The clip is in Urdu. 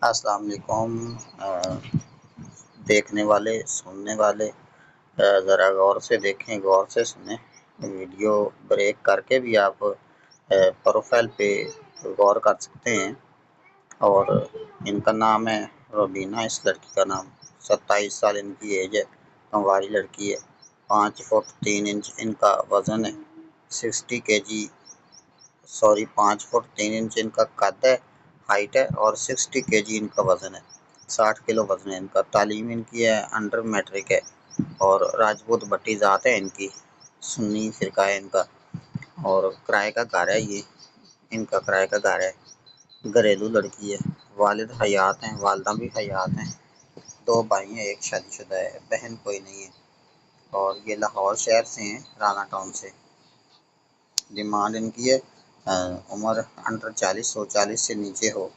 السلام علیکم دیکھنے والے سننے والے، ذرا غور سے دیکھیں، غور سے سنیں، ویڈیو بریک کر کے بھی آپ پروفائل پہ غور کر سکتے ہیں۔ اور ان کا نام ہے روبینہ، اس لڑکی کا نام 27 سال ان کی ایج ہے، کنواری لڑکی ہے، 5 فٹ 3 انچ ان کا وزن ہے، 60 کے جی 5 فٹ 3 انچ ان کا قد ہے، ہائٹ ہے، اور 60 کے جی ان کا وزن ہے، 60 کلو وزن ہے ان کا۔ تعلیم ان کی ہے انڈر میٹرک ہے، اور راجپوت بٹی ذات ہے ان کی، سنی فرقہ ہے ان کا، اور کرائے کا گھر ہے، یہ ان کا کرائے کا گھر ہے، گھریلو لڑکی ہے۔ والد حیات ہیں، والدہ بھی حیات ہیں، 2 بھائی ہیں، ایک شادی شدہ ہے، بہن کوئی نہیں ہے، اور یہ لاہور شہر سے ہیں، رانا ٹاؤن سے۔ ڈیمانڈ ان کی ہے عمر انڈر 40 ہو، 40 سے نیچے ہو،